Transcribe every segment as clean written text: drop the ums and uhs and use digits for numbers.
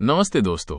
नमस्ते दोस्तों।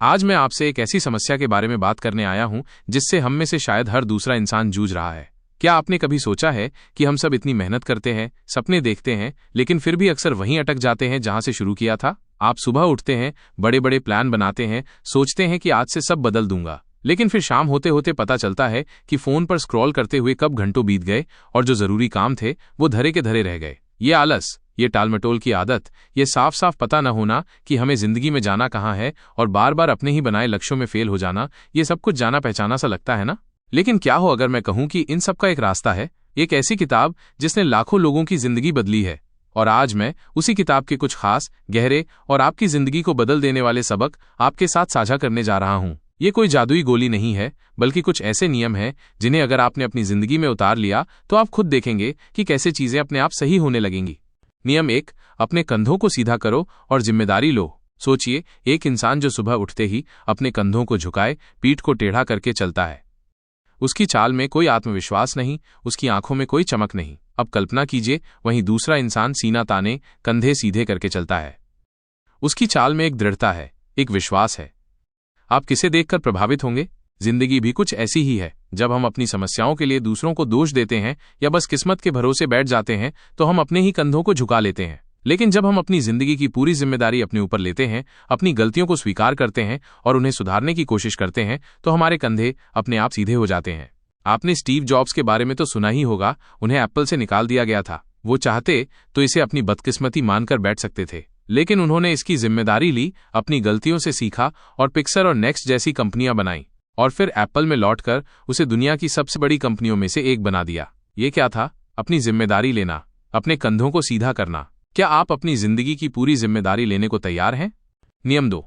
आज मैं आपसे एक ऐसी समस्या के बारे में बात करने आया हूं जिससे हम में से शायद हर दूसरा इंसान जूझ रहा है। क्या आपने कभी सोचा है कि हम सब इतनी मेहनत करते हैं, सपने देखते हैं, लेकिन फिर भी अक्सर वहीं अटक जाते हैं जहां से शुरू किया था। आप सुबह उठते हैं, बड़े बड़े प्लान बनाते हैं, सोचते हैं कि आज से सब बदल दूंगा, लेकिन फिर शाम होते होते पता चलता है कि फोन पर स्क्रॉल करते हुए कब घंटों बीत गए और जो जरूरी काम थे वो धरे के धरे रह गए। ये आलस, ये टालमटोल की आदत, ये साफ साफ पता न होना कि हमें जिंदगी में जाना कहाँ है और बार बार अपने ही बनाए लक्ष्यों में फेल हो जाना, ये सब कुछ जाना पहचाना सा लगता है ना। लेकिन क्या हो अगर मैं कहूं कि इन सब का एक रास्ता है, एक ऐसी किताब जिसने लाखों लोगों की जिंदगी बदली है। और आज मैं उसी किताब के कुछ खास, गहरे और आपकी जिंदगी को बदल देने वाले सबक आपके साथ साझा करने जा रहा हूं। ये कोई जादुई गोली नहीं है, बल्कि कुछ ऐसे नियम हैं जिन्हें अगर आपने अपनी जिंदगी में उतार लिया तो आप खुद देखेंगे कि कैसे चीजें अपने आप सही होने लगेंगी। नियम 1, अपने कंधों को सीधा करो और जिम्मेदारी लो। सोचिए, एक इंसान जो सुबह उठते ही अपने कंधों को झुकाए, पीठ को टेढ़ा करके चलता है। उसकी चाल में कोई आत्मविश्वास नहीं, उसकी आंखों में कोई चमक नहीं। अब कल्पना कीजिए, वहीं दूसरा इंसान सीना ताने, कंधे सीधे करके चलता है। उसकी चाल में एक दृढ़ता है, एक विश्वास है। आप किसे देखकर प्रभावित होंगे? जिंदगी भी कुछ ऐसी ही है। जब हम अपनी समस्याओं के लिए दूसरों को दोष देते हैं या बस किस्मत के भरोसे बैठ जाते हैं तो हम अपने ही कंधों को झुका लेते हैं। लेकिन जब हम अपनी जिंदगी की पूरी जिम्मेदारी अपने ऊपर लेते हैं, अपनी गलतियों को स्वीकार करते हैं और उन्हें सुधारने की कोशिश करते हैं, तो हमारे कंधे अपने आप सीधे हो जाते हैं। आपने स्टीव जॉब्स के बारे में तो सुना ही होगा। उन्हें एप्पल से निकाल दिया गया था। वो चाहते तो इसे अपनी बदकिस्मती मानकर बैठ सकते थे, लेकिन उन्होंने इसकी जिम्मेदारी ली, अपनी गलतियों से सीखा और पिक्सर और नेक्स्ट जैसी कंपनियां बनाई और फिर एप्पल में लौटकर उसे दुनिया की सबसे बड़ी कंपनियों में से एक बना दिया। ये क्या था? अपनी जिम्मेदारी लेना, अपने कंधों को सीधा करना। क्या आप अपनी जिंदगी की पूरी जिम्मेदारी लेने को तैयार हैं? नियम 2,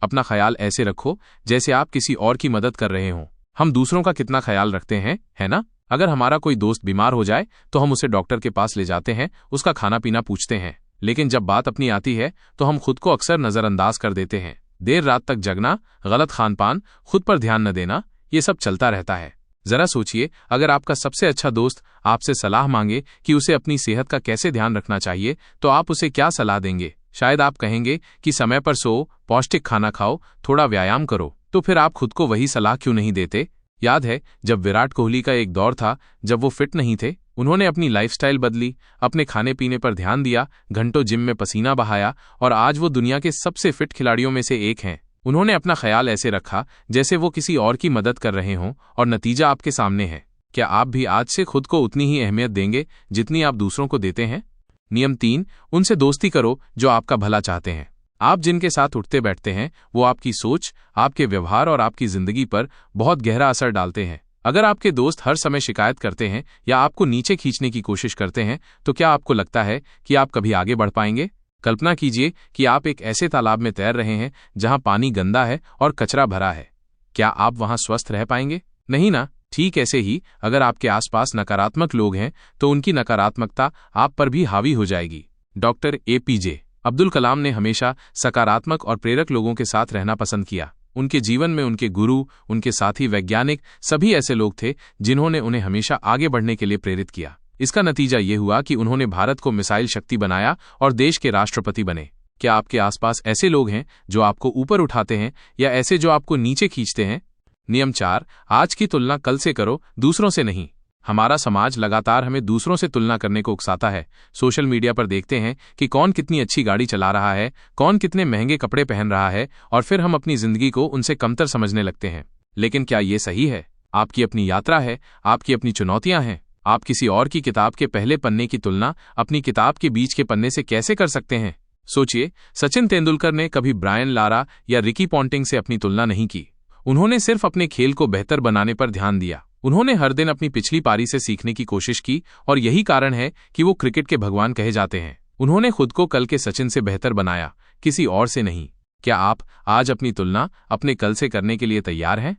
अपना ख्याल ऐसे रखो जैसे आप किसी और की मदद कर रहे हों। हम दूसरों का कितना ख्याल रखते हैं, है ना? अगर हमारा कोई दोस्त बीमार हो जाए तो हम उसे डॉक्टर के पास ले जाते हैं, उसका खाना पीना पूछते हैं, लेकिन जब बात अपनी आती है तो हम खुद को अक्सर नजरअंदाज कर देते हैं। देर रात तक जगना, गलत खानपान, खुद पर ध्यान न देना, ये सब चलता रहता है। जरा सोचिए, अगर आपका सबसे अच्छा दोस्त आपसे सलाह मांगे कि उसे अपनी सेहत का कैसे ध्यान रखना चाहिए, तो आप उसे क्या सलाह देंगे? शायद आप कहेंगे कि समय पर सो, पौष्टिक खाना खाओ, थोड़ा व्यायाम करो। तो फिर आप खुद को वही सलाह क्यों नहीं देते? याद है जब विराट कोहली का एक दौर था जब वो फिट नहीं थे, उन्होंने अपनी लाइफस्टाइल बदली, अपने खाने पीने पर ध्यान दिया, घंटों जिम में पसीना बहाया और आज वो दुनिया के सबसे फिट खिलाड़ियों में से एक हैं। उन्होंने अपना ख्याल ऐसे रखा जैसे वो किसी और की मदद कर रहे हों और नतीजा आपके सामने है। क्या आप भी आज से खुद को उतनी ही अहमियत देंगे जितनी आप दूसरों को देते हैं? नियम 3, उनसे दोस्ती करो जो आपका भला चाहते हैं। आप जिनके साथ उठते बैठते हैं वो आपकी सोच, आपके व्यवहार और आपकी जिंदगी पर बहुत गहरा असर डालते हैं। अगर आपके दोस्त हर समय शिकायत करते हैं या आपको नीचे खींचने की कोशिश करते हैं, तो क्या आपको लगता है कि आप कभी आगे बढ़ पाएंगे? कल्पना कीजिए कि आप एक ऐसे तालाब में तैर रहे हैं जहां पानी गंदा है और कचरा भरा है। क्या आप वहां स्वस्थ रह पाएंगे? नहीं ना। ठीक ऐसे ही अगर आपके आसपास नकारात्मक लोग हैं तो उनकी नकारात्मकता आप पर भी हावी हो जाएगी। डॉक्टर APJ अब्दुल कलाम ने हमेशा सकारात्मक और प्रेरक लोगों के साथ रहना पसंद किया। उनके जीवन में उनके गुरु, उनके साथी वैज्ञानिक सभी ऐसे लोग थे जिन्होंने उन्हें हमेशा आगे बढ़ने के लिए प्रेरित किया। इसका नतीजा ये हुआ कि उन्होंने भारत को मिसाइल शक्ति बनाया और देश के राष्ट्रपति बने। क्या आपके आसपास ऐसे लोग हैं जो आपको ऊपर उठाते हैं या ऐसे जो आपको नीचे खींचते हैं? नियम 4, आज की तुलना कल से करो, दूसरों से नहीं। हमारा समाज लगातार हमें दूसरों से तुलना करने को उकसाता है। सोशल मीडिया पर देखते हैं कि कौन कितनी अच्छी गाड़ी चला रहा है, कौन कितने महंगे कपड़े पहन रहा है, और फिर हम अपनी जिंदगी को उनसे कमतर समझने लगते हैं। लेकिन क्या ये सही है? आपकी अपनी यात्रा है, आपकी अपनी चुनौतियां हैं। आप किसी और की किताब के पहले पन्ने की तुलना अपनी किताब के बीच के पन्ने से कैसे कर सकते हैं? सोचिए, सचिन तेंदुलकर ने कभी ब्रायन लारा या रिकी पॉन्टिंग से अपनी तुलना नहीं की। उन्होंने सिर्फ अपने खेल को बेहतर बनाने पर ध्यान दिया। उन्होंने हर दिन अपनी पिछली पारी से सीखने की कोशिश की और यही कारण है कि वो क्रिकेट के भगवान कहे जाते हैं। उन्होंने खुद को कल के सचिन से बेहतर बनाया, किसी और से नहीं। क्या आप आज अपनी तुलना अपने कल से करने के लिए तैयार हैं?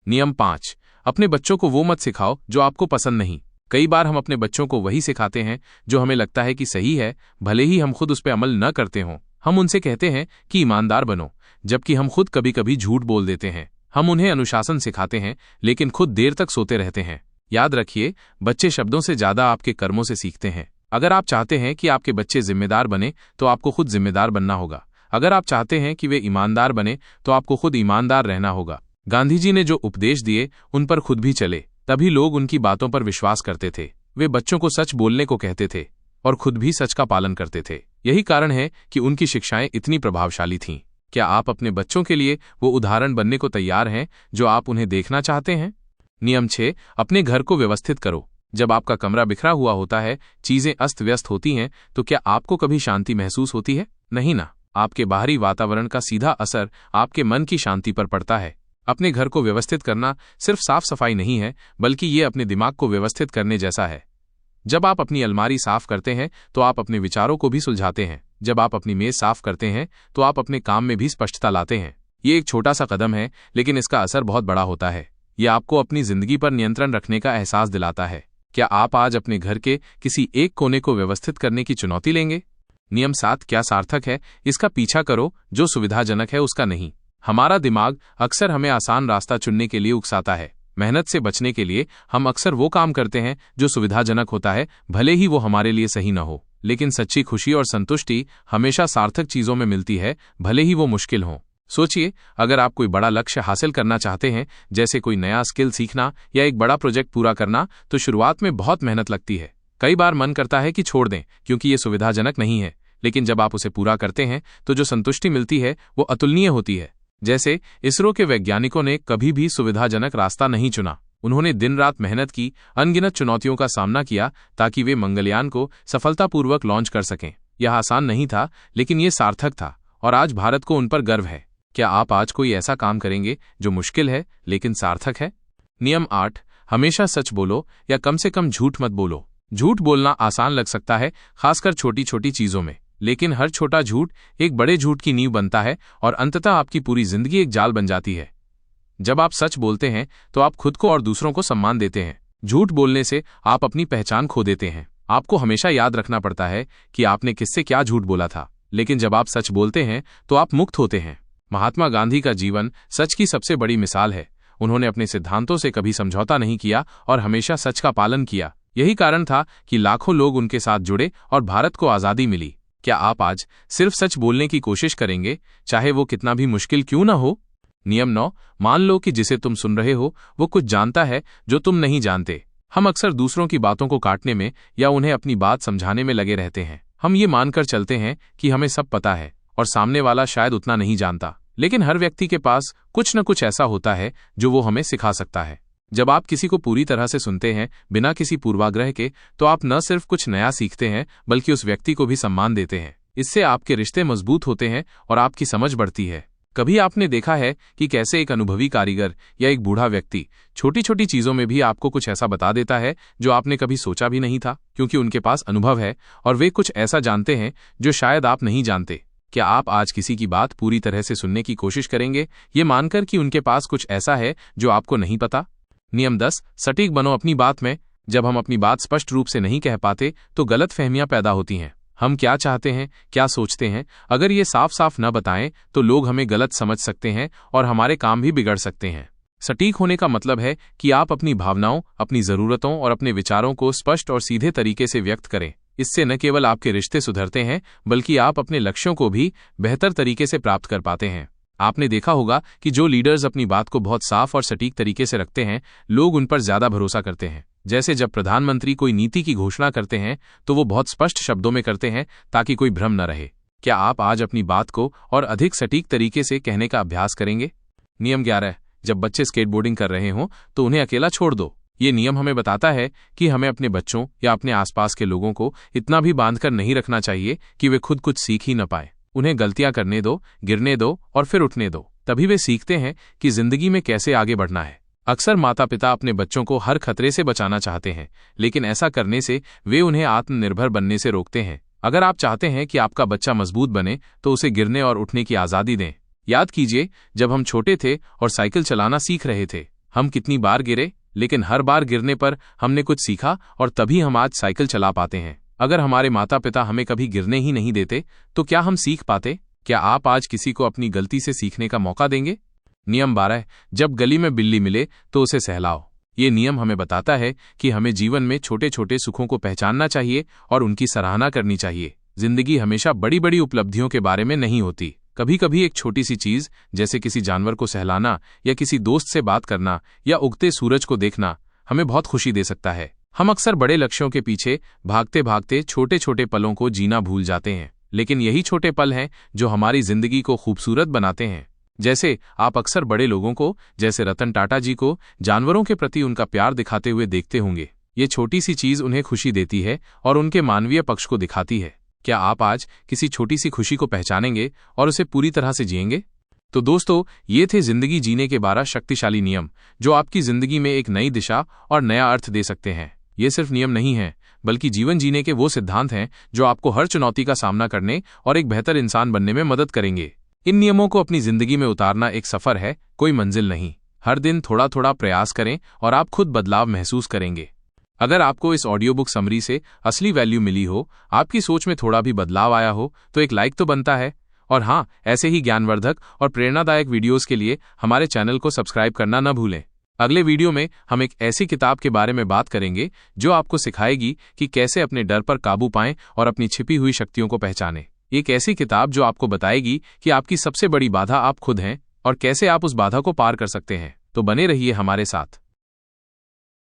नियम 5, अपने बच्चों को वो मत सिखाओ जो आपको पसंद नहीं। कई बार हम अपने बच्चों को वही सिखाते हैं जो हमें लगता है कि सही है, भले ही हम खुद उस पर अमल न करते हों। हम उनसे कहते हैं कि ईमानदार बनो, जबकि हम खुद कभी कभी झूठ बोल देते हैं। हम उन्हें अनुशासन सिखाते हैं लेकिन खुद देर तक सोते रहते हैं। याद रखिए, बच्चे शब्दों से ज्यादा आपके कर्मों से सीखते हैं। अगर आप चाहते हैं कि आपके बच्चे जिम्मेदार बने तो आपको खुद जिम्मेदार बनना होगा। अगर आप चाहते हैं कि वे ईमानदार बने तो आपको खुद ईमानदार रहना होगा। गांधी जी ने जो उपदेश दिए उन पर खुद भी चले, तभी लोग उनकी बातों पर विश्वास करते थे। वे बच्चों को सच बोलने को कहते थे और खुद भी सच का पालन करते थे। यही कारण है कि उनकी शिक्षाएं इतनी प्रभावशाली थीं। क्या आप अपने बच्चों के लिए वो उदाहरण बनने को तैयार हैं जो आप उन्हें देखना चाहते हैं? नियम 6, अपने घर को व्यवस्थित करो। जब आपका कमरा बिखरा हुआ होता है, चीजें अस्त व्यस्त होती हैं, तो क्या आपको कभी शांति महसूस होती है? नहीं ना। आपके बाहरी वातावरण का सीधा असर आपके मन की शांति पर पड़ता है। अपने घर को व्यवस्थित करना सिर्फ साफ सफाई नहीं है, बल्कि ये अपने दिमाग को व्यवस्थित करने जैसा है। जब आप अपनी अलमारी साफ करते हैं तो आप अपने विचारों को भी सुलझाते हैं। जब आप अपनी मेज साफ करते हैं तो आप अपने काम में भी स्पष्टता लाते हैं। ये एक छोटा सा कदम है, लेकिन इसका असर बहुत बड़ा होता है। ये आपको अपनी जिंदगी पर नियंत्रण रखने का एहसास दिलाता है। क्या आप आज अपने घर के किसी एक कोने को व्यवस्थित करने की चुनौती लेंगे? नियम 7, क्या सार्थक है इसका पीछा करो, जो सुविधाजनक है उसका नहीं। हमारा दिमाग अक्सर हमें आसान रास्ता चुनने के लिए उकसाता है। मेहनत से बचने के लिए हम अक्सर वो काम करते हैं जो सुविधाजनक होता है, भले ही वो हमारे लिए सही न हो। लेकिन सच्ची खुशी और संतुष्टि हमेशा सार्थक चीजों में मिलती है, भले ही वो मुश्किल हो। सोचिए, अगर आप कोई बड़ा लक्ष्य हासिल करना चाहते हैं, जैसे कोई नया स्किल सीखना या एक बड़ा प्रोजेक्ट पूरा करना, तो शुरुआत में बहुत मेहनत लगती है। कई बार मन करता है कि छोड़ दें, क्योंकि ये सुविधाजनक नहीं है। लेकिन जब आप उसे पूरा करते हैं तो जो संतुष्टि मिलती है वो अतुलनीय होती है। जैसे इसरो के वैज्ञानिकों ने कभी भी सुविधाजनक रास्ता नहीं चुना। उन्होंने दिन रात मेहनत की, अनगिनत चुनौतियों का सामना किया ताकि वे मंगलयान को सफलतापूर्वक लॉन्च कर सकें। यह आसान नहीं था, लेकिन ये सार्थक था और आज भारत को उन पर गर्व है। क्या आप आज कोई ऐसा काम करेंगे जो मुश्किल है लेकिन सार्थक है? नियम 8, हमेशा सच बोलो या कम से कम झूठ मत बोलो। झूठ बोलना आसान लग सकता है, खासकर छोटी छोटी चीजों में, लेकिन हर छोटा झूठ एक बड़े झूठ की नींव बनता है और अंततः आपकी पूरी जिंदगी एक जाल बन जाती है। जब आप सच बोलते हैं तो आप खुद को और दूसरों को सम्मान देते हैं। झूठ बोलने से आप अपनी पहचान खो देते हैं। आपको हमेशा याद रखना पड़ता है कि आपने किससे क्या झूठ बोला था, लेकिन जब आप सच बोलते हैं तो आप मुक्त होते हैं। महात्मा गांधी का जीवन सच की सबसे बड़ी मिसाल है। उन्होंने अपने सिद्धांतों से कभी समझौता नहीं किया और हमेशा सच का पालन किया। यही कारण था कि लाखों लोग उनके साथ जुड़े और भारत को आजादी मिली। क्या आप आज सिर्फ सच बोलने की कोशिश करेंगे, चाहे वो कितना भी मुश्किल क्यों ना हो? नियम 9, मान लो कि जिसे तुम सुन रहे हो वो कुछ जानता है जो तुम नहीं जानते। हम अक्सर दूसरों की बातों को काटने में या उन्हें अपनी बात समझाने में लगे रहते हैं। हम ये मानकर चलते हैं कि हमें सब पता है और सामने वाला शायद उतना नहीं जानता। लेकिन हर व्यक्ति के पास कुछ न कुछ ऐसा होता है जो वो हमें सिखा सकता है। जब आप किसी को पूरी तरह से सुनते हैं, बिना किसी पूर्वाग्रह के, तो आप न सिर्फ कुछ नया सीखते हैं, बल्कि उस व्यक्ति को भी सम्मान देते हैं। इससे आपके रिश्ते मजबूत होते हैं और आपकी समझ बढ़ती है। कभी आपने देखा है कि कैसे एक अनुभवी कारीगर या एक बूढ़ा व्यक्ति छोटी छोटी चीजों में भी आपको कुछ ऐसा बता देता है जो आपने कभी सोचा भी नहीं था, क्योंकि उनके पास अनुभव है और वे कुछ ऐसा जानते हैं जो शायद आप नहीं जानते। क्या आप आज किसी की बात पूरी तरह से सुनने की कोशिश करेंगे, ये मानकर कि उनके पास कुछ ऐसा है जो आपको नहीं पता? नियम 10, सटीक बनो अपनी बात में। जब हम अपनी बात स्पष्ट रूप से नहीं कह पाते तो गलत फहमियां पैदा होती हैं। हम क्या चाहते हैं, क्या सोचते हैं, अगर ये साफ साफ न बताएं तो लोग हमें गलत समझ सकते हैं और हमारे काम भी बिगड़ सकते हैं। सटीक होने का मतलब है कि आप अपनी भावनाओं, अपनी जरूरतों और अपने विचारों को स्पष्ट और सीधे तरीके से व्यक्त करें। इससे न केवल आपके रिश्ते सुधरते हैं, बल्कि आप अपने लक्ष्यों को भी बेहतर तरीके से प्राप्त कर पाते हैं। आपने देखा होगा कि जो लीडर्स अपनी बात को बहुत साफ और सटीक तरीके से रखते हैं, लोग उन पर ज्यादा भरोसा करते हैं। जैसे जब प्रधानमंत्री कोई नीति की घोषणा करते हैं तो वो बहुत स्पष्ट शब्दों में करते हैं ताकि कोई भ्रम न रहे। क्या आप आज अपनी बात को और अधिक सटीक तरीके से कहने का अभ्यास करेंगे? नियम 11, जब बच्चे स्केटबोर्डिंग कर रहे हों तो उन्हें अकेला छोड़ दो। ये नियम हमें बताता है कि हमें अपने बच्चों या अपने आसपास के लोगों को इतना भी बांधकर नहीं रखना चाहिए कि वे खुद कुछ सीख ही न पाए। उन्हें गलतियां करने दो, गिरने दो और फिर उठने दो। तभी वे सीखते हैं कि जिंदगी में कैसे आगे बढ़ना है। अक्सर माता पिता अपने बच्चों को हर खतरे से बचाना चाहते हैं, लेकिन ऐसा करने से वे उन्हें आत्मनिर्भर बनने से रोकते हैं। अगर आप चाहते हैं कि आपका बच्चा मजबूत बने तो उसे गिरने और उठने की आजादी दें। याद कीजिए, जब हम छोटे थे और साइकिल चलाना सीख रहे थे, हम कितनी बार गिरे, लेकिन हर बार गिरने पर हमने कुछ सीखा और तभी हम आज साइकिल चला पाते हैं। अगर हमारे माता पिता हमें कभी गिरने ही नहीं देते तो क्या हम सीख पाते? क्या आप आज किसी को अपनी गलती से सीखने का मौका देंगे? नियम 12, जब गली में बिल्ली मिले तो उसे सहलाओ। ये नियम हमें बताता है कि हमें जीवन में छोटे छोटे सुखों को पहचानना चाहिए और उनकी सराहना करनी चाहिए। जिंदगी हमेशा बड़ी बड़ी उपलब्धियों के बारे में नहीं होती। कभी कभी एक छोटी सी चीज, जैसे किसी जानवर को सहलाना या किसी दोस्त से बात करना या उगते सूरज को देखना, हमें बहुत खुशी दे सकता है। हम अक्सर बड़े लक्ष्यों के पीछे भागते भागते छोटे छोटे पलों को जीना भूल जाते हैं, लेकिन यही छोटे पल हैं जो हमारी जिंदगी को खूबसूरत बनाते हैं। जैसे आप अक्सर बड़े लोगों को, जैसे रतन टाटा जी को, जानवरों के प्रति उनका प्यार दिखाते हुए देखते होंगे। ये छोटी सी चीज उन्हें खुशी देती है और उनके मानवीय पक्ष को दिखाती है। क्या आप आज किसी छोटी सी खुशी को पहचानेंगे और उसे पूरी तरह से जिएंगे? तो दोस्तों, ये थे जिंदगी जीने के 12 शक्तिशाली नियम जो आपकी जिंदगी में एक नई दिशा और नया अर्थ दे सकते हैं। ये सिर्फ नियम नहीं हैं, बल्कि जीवन जीने के वो सिद्धांत हैं जो आपको हर चुनौती का सामना करने और एक बेहतर इंसान बनने में मदद करेंगे। इन नियमों को अपनी जिंदगी में उतारना एक सफर है, कोई मंजिल नहीं। हर दिन थोड़ा थोड़ा प्रयास करें और आप खुद बदलाव महसूस करेंगे। अगर आपको इस ऑडियो बुक समरी से असली वैल्यू मिली हो, आपकी सोच में थोड़ा भी बदलाव आया हो, तो एक लाइक तो बनता है। और हाँ, ऐसे ही ज्ञानवर्धक और प्रेरणादायक वीडियोस के लिए हमारे चैनल को सब्सक्राइब करना न भूलें। अगले वीडियो में हम एक ऐसी किताब के बारे में बात करेंगे जो आपको सिखाएगी कि कैसे अपने डर पर काबू पाएं और अपनी छिपी हुई शक्तियों को पहचानें। एक ऐसी किताब जो आपको बताएगी कि आपकी सबसे बड़ी बाधा आप खुद हैं और कैसे आप उस बाधा को पार कर सकते हैं। तो बने रहिए हमारे साथ।